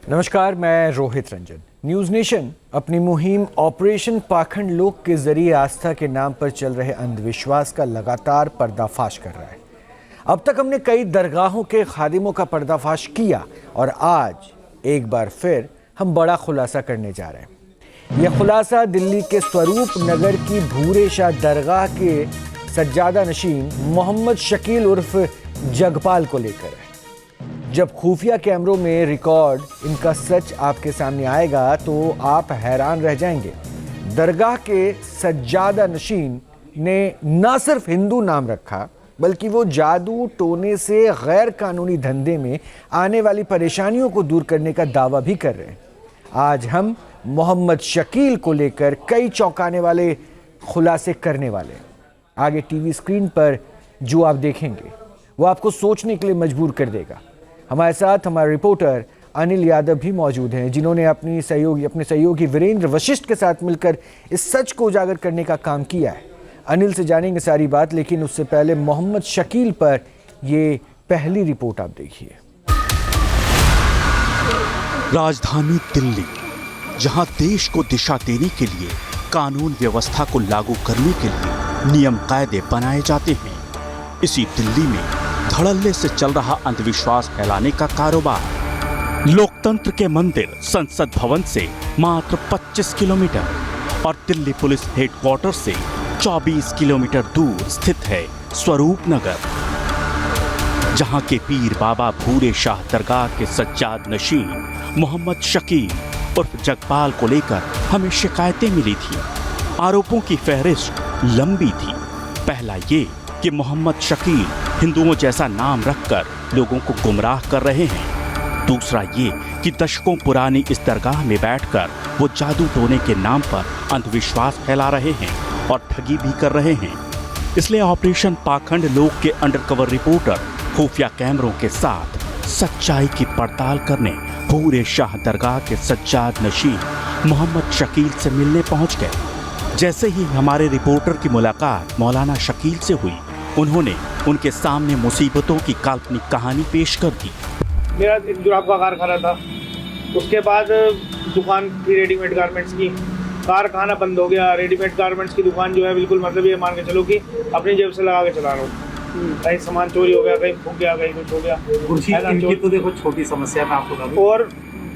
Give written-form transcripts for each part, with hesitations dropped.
नमस्कार, मैं Rohit Ranjan. News nation अपनी मुहिम ऑपरेशन पाखंड लोक के जरिए आस्था के नाम पर चल रहे अंधविश्वास का लगातार पर्दाफाश कर रहा है। अब तक हमने कई दरगाहों के खादिमों का पर्दाफाश किया और आज एक बार फिर हम बड़ा खुलासा करने जा रहे हैं। यह खुलासा दिल्ली के स्वरूप नगर की भूरे शाह दरगाह के सज्जादा नशीन मोहम्मद शकील उर्फ जगपाल को लेकर है। जब खुफिया कैमरों में रिकॉर्ड इनका सच आपके सामने आएगा तो आप हैरान रह जाएंगे। दरगाह के सज्जादा नशीन ने न सिर्फ हिंदू नाम रखा, बल्कि वो जादू टोने से गैर कानूनी धंधे में आने वाली परेशानियों को दूर करने का दावा भी कर रहे हैं। आज हम मोहम्मद शकील को लेकर कई चौंकाने वाले खुलासे करने वाले हैं। आगे टीवी स्क्रीन पर जो आप देखेंगे वो आपको सोचने के लिए मजबूर कर देगा। हमारे साथ हमारे रिपोर्टर अनिल यादव भी मौजूद हैं, जिन्होंने अपने सहयोगी वीरेंद्र वशिष्ठ के साथ मिलकर इस सच को उजागर करने का काम किया है। अनिल से जानेंगे सारी बात, लेकिन उससे पहले मोहम्मद शकील पर ये पहली रिपोर्ट आप देखिए। राजधानी दिल्ली, जहां देश को दिशा देने के लिए कानून व्यवस्था को लागू करने के लिए नियम कायदे बनाए जाते हैं, इसी दिल्ली में धड़ल्ले से चल रहा अंधविश्वास फैलाने का कारोबार। लोकतंत्र के मंदिर संसद भवन से मात्र 25 किलोमीटर और दिल्ली पुलिस हेडक्वार्टर से 24 किलोमीटर दूर स्थित है स्वरूप नगर, जहां के पीर बाबा भूरे शाह दरगाह के सज्जाद नशीन मोहम्मद शकील उर्फ जगपाल को लेकर हमें शिकायतें मिली थी। आरोपों की फहरिस्त लंबी थी। पहला ये कि मोहम्मद शकील हिंदुओं जैसा नाम रखकर लोगों को गुमराह कर रहे हैं। दूसरा ये कि दशकों पुरानी इस दरगाह में बैठकर वो जादू टोने के नाम पर अंधविश्वास फैला रहे हैं और ठगी भी कर रहे हैं। इसलिए ऑपरेशन पाखंड लोक के अंडरकवर रिपोर्टर खुफिया कैमरों के साथ सच्चाई की पड़ताल करने पूरे शाह दरगाह के सज्जाद नशीन मोहम्मद शकील से मिलने पहुंच गए। जैसे ही हमारे रिपोर्टर की मुलाकात मौलाना शकील से हुई, उन्होंने उनके सामने मुसीबतों की काल्पनिक कहानी पेश कर दी। मेरा एक जुराब का कारखाना था, उसके बाद दुकान थी रेडीमेड गारमेंट्स की, कारखाना बंद हो गया। रेडीमेड गारमेंट्स की दुकान जो है बिल्कुल मतलब ये मान के चलो कि अपनी जेब से लगा के चला रहा हूँ। कहीं सामान चोरी हो गया, कहीं फूक गया, कहीं कुछ हो गया। इनकी तो देखो छोटी समस्या मैं आपको बता दूं। और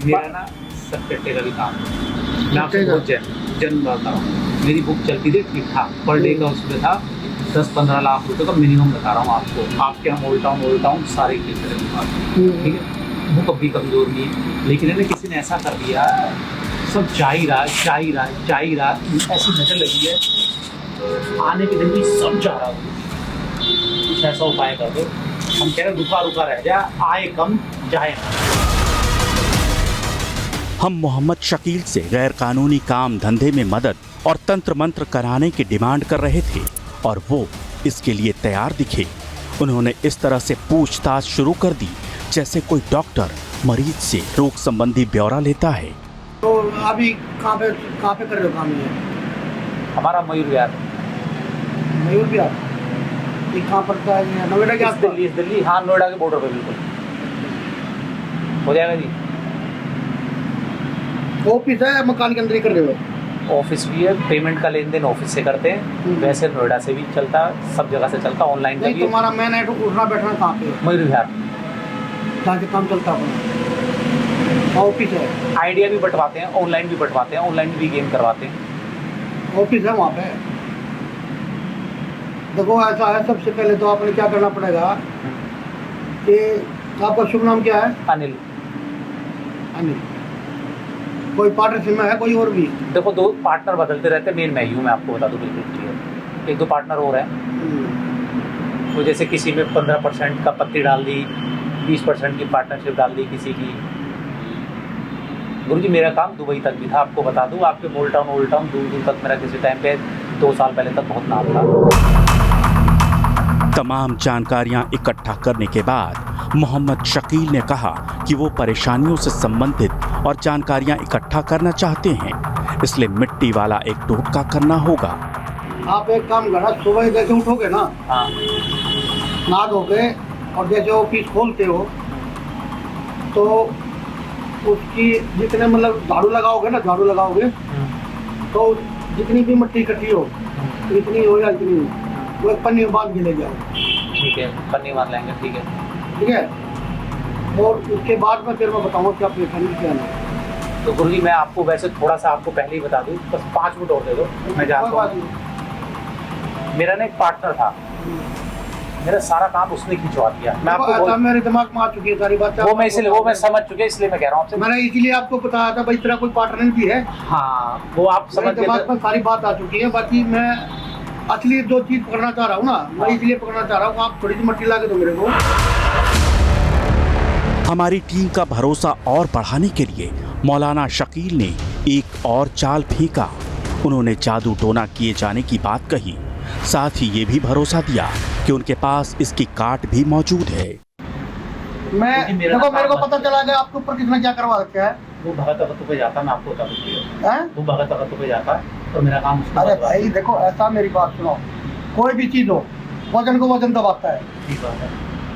मेरा ना सत्कट्टे का भी काम है। मैं आपको बहुत जन्म बता रहा हूँ। मेरी बुक चलती थी ठीक ठाक, पर डे का उसमें था 10-15 लाख रुपए का मिनिमम बता रहा हूँ आपको। आपके यहाँ ओल्ड टाउन सारे ठीक है, बुक अभी कमजोर नहीं है, लेकिन इन्हें किसी ने ऐसा कर दिया, सब जा ही रहा, ऐसी नजर लगी है आने के दिन भी सब जा रहा है। कुछ ऐसा उपाय कर दो। हम कह रहे रुका रह जा, आए कम जाए। हम मोहम्मद शकील से गैर कानूनी काम धंधे में मदद और तंत्र मंत्र कराने की डिमांड कर रहे थे और वो इसके लिए तैयार दिखे। उन्होंने इस तरह से पूछताछ शुरू कर दी जैसे कोई डॉक्टर मरीज से रोग संबंधी ब्यौरा लेता है। तो अभी कहाँ पे कर रहे हो काम ये? हमारा मयूर विहार ये कहाँ पड़ता है? नोएडा के आसपास? दिल्ली, हाँ, नोएडा के बॉर्डर पे बिल्कुल हो जाएगा जी। ऑफिस है, मकान के अंदर ही कर रहे हो? ऑफिस भी है, पेमेंट का लेन देन ऑफिस से करते हैं। वैसे नोएडा से भी चलता है, सब जगह से चलता है, ऑनलाइन नहीं। तुम्हारा मेन है उठना बैठना कहाँ पे? मयूर विहार जहाँ से काम चलता है ऑफिस है। आइडिया भी बंटवाते हैं, ऑनलाइन भी बंटवाते हैं, ऑनलाइन भी गेम करवाते हैं। ऑफिस है वहाँ पे। देखो ऐसा है, सबसे पहले तो आपने क्या करना पड़ेगा कि आपका शुभ नाम क्या है? अनिल। कोई पार्टनरशिप में है कोई और भी? देखो 2 पार्टनर बदलते रहते हैं, मेन मैं ही हूँ, मैं आपको बता दूँ बिल्कुल क्लियर। 1-2 पार्टनर और हैं, तो जैसे किसी में 15% का पत्ती डाल दी, 20% की पार्टनरशिप डाल दी किसी की। गुरुजी मेरा काम दुबई तक भी था, आपको बता दूँ। आपके ओल्ड टाउन दूर तक मेरा किसी टाइम पे 2 साल पहले तक बहुत नाम था। तमाम जानकारियां इकट्ठा करने के बाद मोहम्मद शकील ने कहा कि वो परेशानियों से संबंधित और जानकारियां इकट्ठा करना चाहते हैं, इसलिए मिट्टी वाला एक टोटका करना होगा। आप एक काम करना, सुबह जैसे उठोगे ना, हाँ, नहा धोके और जैसे ऑफिस खोलते हो तो उसकी जितने मतलब झाड़ू लगाओगे ना, झाड़ू लगाओगे तो जितनी भी मिट्टी इकट्ठी हो, इतनी हो या इतनी हो, वो एक पन्नी में बांध के ले जाओ। ठीक है, पन्नी मार लेंगे। ठीक है, ठीक है, और उसके बाद में फिर मैं बताऊँगा क्या परेशानी क्या है। तो गुरुजी मैं आपको वैसे थोड़ा सा आपको पहले ही बता दूं, बस 5 मिनट और दे दो, मैं जाता कोई बात हूँ। नहीं। मेरा ना एक पार्टनर था, मेरा सारा काम उसने खिंचवा दिया। मैं देखो, आपको ऐसा मेरे दिमाग में आ चुकी है सारी बातें। वो मैं समझ चुके, इसलिए मैं कह रहा हूँ आपसे। मैंने इसीलिए आपको बताया था भाई तेरा कोई पार्टनर भी है। हाँ, वो आप मेरे समझ गए दिमाग में सारी बात आ चुकी है। बाकी मैं असली जो चीज पकड़ना चाह रहा हूँ ना, मैं इसलिए पकड़ना चाह रहा हूँ, आप थोड़ी सी मट्टी ला के दो मेरे को। हमारी टीम का भरोसा और बढ़ाने के लिए मौलाना शकील ने एक और चाल फेंका। उन्होंने जादू टोना किए जाने की बात कही, साथ ही ये भी भरोसा दिया कि उनके पास इसकी काट भी मौजूद है। मैं देखो, मेरे को पता चला गया आपके ऊपर किसने क्या करवा रखा है। वो भगत भगतों पे जाता, मैं आपको बता दूँ, हैं? वो भगत भगतों पे जाता है और मेरा काम उसको अरे बतवा भाई देखो, ऐसा मेरी बात सुनो, कोई भी चीज हो वजन को वजन दबाता है। ठीक बात है,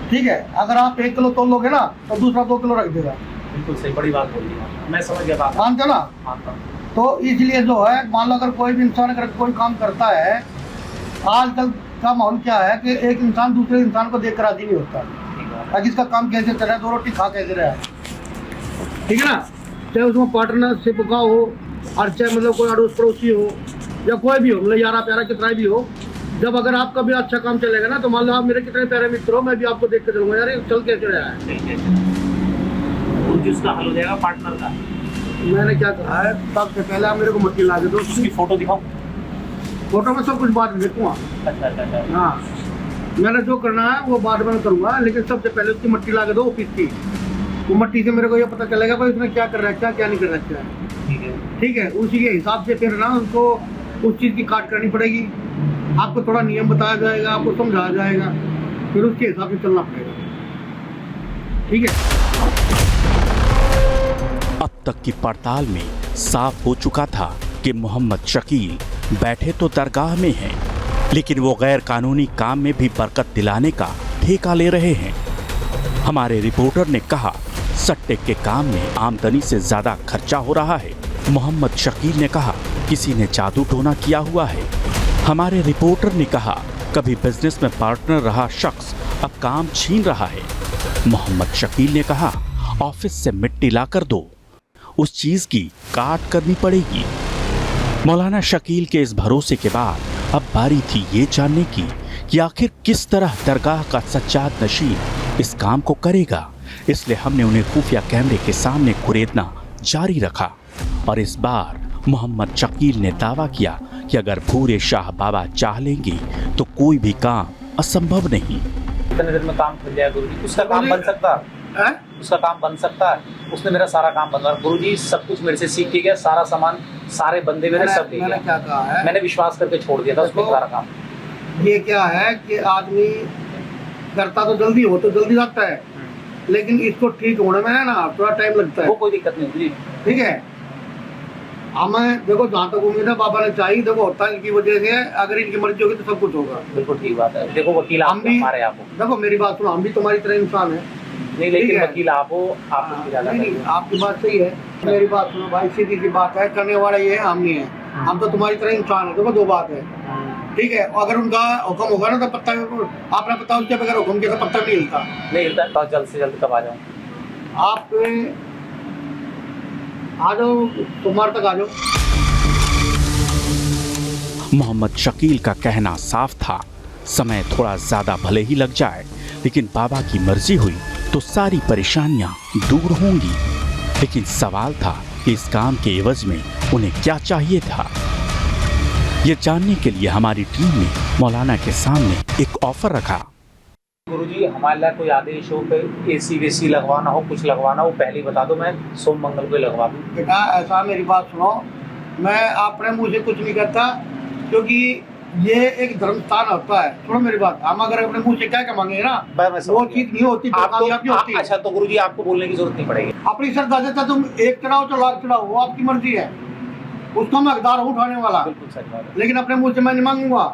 ठीक है, अगर आप 1 किलो तोल लोगे ना तो दूसरा 2 किलो रख देगा। बिल्कुल सही, बड़ी बात बोल दी आपने। मैं समझ गया बात, मानते हो ना? मानता हूँ। तो इसलिए जो है, मान लो अगर कोई भी इंसान अगर कोई काम करता है, आजकल का माहौल क्या है कि एक इंसान दूसरे इंसान को देख कर राजी नहीं होता ठीक बात है। ताकि इसका काम कैसे चल रहा है, 2 रोटी खा कैसे रहा है। ठीक है ना? चाहे उसमें पार्टनरशिप का हो और चाहे मतलब कोई अड़ोस पड़ोसी हो या कोई भी हो, मतलब यारा प्यारा कितना भी हो, जब अगर आपका भी अच्छा काम चलेगा ना, तो मान लो आप मेरे कितने प्यारे मित्र हो, मैं भी आपको देख कर चलूंगा यार ये चल कैसे रहा है। ठीक है, उसका हल हो जाएगा पार्टनर का। मैंने क्या कहा है, सबसे पहले आप मेरे को मट्टी ला के दो। उसकी फोटो दिखाऊं? फोटो में सब कुछ बाद में देखूंगा। अच्छा अच्छा अच्छा। हाँ, मैंने जो करना है वो बाद में करूंगा, लेकिन सबसे पहले उसकी मट्टी ला के दो ऑफिस की। वो मट्टी से मेरे को ये पता चलेगा भाई उसने क्या कर रखा है, क्या नहीं कर रखा है। ठीक है, ठीक है, उसी के हिसाब से फिर ना उनको उस चीज़ की काट करनी पड़ेगी। आपको थोड़ा नियम बताया जाएगा, आपको समझाया जाएगा, फिर उसके हिसाब से चलना पड़ेगा। ठीक है। अब तक की पड़ताल में साफ हो चुका था कि मोहम्मद शकील बैठे तो दरगाह में हैं, लेकिन वो गैर कानूनी काम में भी बरकत दिलाने का ठेका ले रहे हैं। हमारे रिपोर्टर ने कहा, सट्टे के काम में आमदनी से ज्यादा खर्चा हो रहा है। मोहम्मद शकील ने कहा, किसी ने जादू टोना किया हुआ है। हमारे रिपोर्टर ने कहा, कभी बिजनेस में पार्टनर रहा शख्स अब काम छीन रहा है। मोहम्मद शकील ने कहा, ऑफिस से मिट्टी ला कर दो, उस चीज की काट करनी पड़ेगी। मौलाना शकील के इस भरोसे के बाद अब बारी थी ये जानने की कि आखिर किस तरह दरगाह का सज्जाद नशीन इस काम को करेगा। इसलिए हमने उन्हें खुफिया कैमरे के सामने कुरेदना जारी रखा और इस बार मोहम्मद शकील ने दावा किया कि अगर भूरे शाह बाबा चाह लेंगे तो कोई भी काम असंभव नहीं। कितने देर में काम खुल जाए गुरुजी? उसका काम बन सकता है, उसका काम बन सकता है। उसने मेरा सारा काम बनवा। गुरुजी सब कुछ मेरे से सीख के गया, सारा सामान, सारे बंदे मेरे सब दे मैंने क्या कहा है, मैंने विश्वास करके छोड़ दिया था उसमें सारा काम। ये क्या है कि आदमी करता तो जल्दी हो तो जल्दी जाता है, लेकिन इसको ठीक होने में ना थोड़ा टाइम लगता है। वो कोई दिक्कत नहीं गुरुजी। ठीक है, हमें देखो जहाँ तक उम्मीद है बाबा ने चाहिए, देखो होता है इनकी वजह से, अगर इनकी मर्जी होगी तो सब कुछ होगा। बिल्कुल ठीक बात है। देखो वकील आप हमारे आप हो। देखो मेरी बात सुनो, हम भी तुम्हारी तरह इंसान है। नहीं, लेकिन वकील आप हो, आप उसकी ज्यादा नहीं, आपकी बात सही है। मेरी बात सुनो भाई, सीधी सी बात है, करने वाला ये है, हम नहीं है। हम तो तुम्हारी तरह इंसान है। देखो 2 बात है। ठीक है, अगर उनका हुक्म होगा ना तो पत्ता, आपने पता उसके बगैर हुक्म के तो पत्ता नहीं हिलता। नहीं हिलता। तो जल्द से जल्द कब आ जाऊँ? आप आ जाओ, सोमवार तक आ जाओ। मोहम्मद शकील का कहना साफ था, समय थोड़ा ज्यादा भले ही लग जाए, लेकिन बाबा की मर्जी हुई तो सारी परेशानियां दूर होंगी। लेकिन सवाल था कि इस काम के एवज में उन्हें क्या चाहिए था। ये जानने के लिए हमारी टीम ने मौलाना के सामने एक ऑफर रखा। गुरुजी हमारे लिए कोई आदेश हो, कोई AC वेसी लगवाना हो, कुछ लगवाना हो, पहले ही बता दो, मैं सोम मंगल को लगवा दूँ। बेटा ऐसा, मेरी बात सुनो, मैं अपने मुँह से कुछ नहीं करता, क्योंकि ये एक धर्म स्थान होता है। सुनो मेरी बात, हम अगर अपने मुंह से क्या मांगे ना, वो चीज नहीं होती, कामयाबी होती है। अच्छा, तो गुरुजी आपको बोलने की जरूरत नहीं पड़ेगी। अपनी श्रद्धा से तुम 1 चढ़ाओ तो लाख चढ़ाओ, वो आपकी मर्जी है, उसका मैं हकदार हूँ उठाने वाला। बिल्कुल सच बात है। लेकिन अपने मुंह से मैं नहीं मांगूंगा।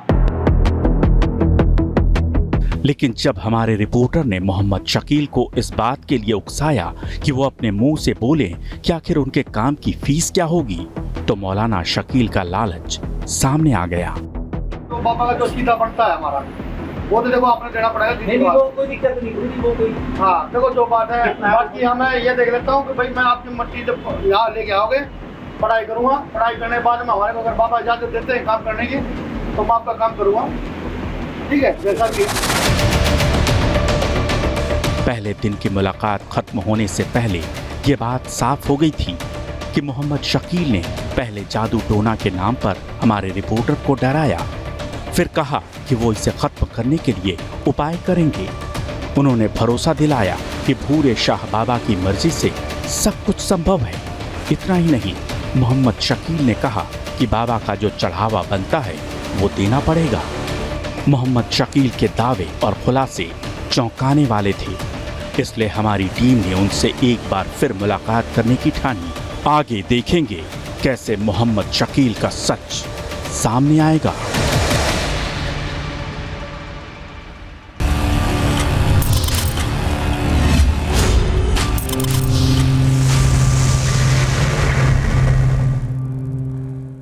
लेकिन जब हमारे रिपोर्टर ने मोहम्मद शकील को इस बात के लिए उकसाया कि वो अपने मुंह से बोले कि आखिर उनके काम की फीस क्या होगी, तो मौलाना शकील का लालच सामने आ गया। तो पापा का जो सीधा बनता है हमारा, वो तो देखो आपने देना पड़ेगा। नहीं वो कोई दिक्कत नहीं हुई, वो कोई हाँ देखो जो बात है, बाकी हमें ये देख लेता हूँ कि भाई मैं आपकी मर्जी जब यहाँ लेके आओगे, पढ़ाई करूँगा, पढ़ाई करने के बाद में हमारे को अगर बाबा इजाजत देते हैं काम करने की तो मैं आपका काम करूँगा, ठीक है, जैसा भी। पहले दिन की मुलाकात खत्म होने से पहले ये बात साफ हो गई थी कि मोहम्मद शकील ने पहले जादू टोना के नाम पर हमारे रिपोर्टर को डराया, फिर कहा कि वो इसे खत्म करने के लिए उपाय करेंगे। उन्होंने भरोसा दिलाया कि भूरे शाह बाबा की मर्जी से सब कुछ संभव है। इतना ही नहीं, मोहम्मद शकील ने कहा कि बाबा का जो चढ़ावा बनता है वो देना पड़ेगा। मोहम्मद शकील के दावे और खुलासे चौंकाने वाले थे, इसलिए हमारी टीम ने उनसे एक बार फिर मुलाकात करने की ठानी। आगे देखेंगे कैसे मोहम्मद शकील का सच सामने आएगा।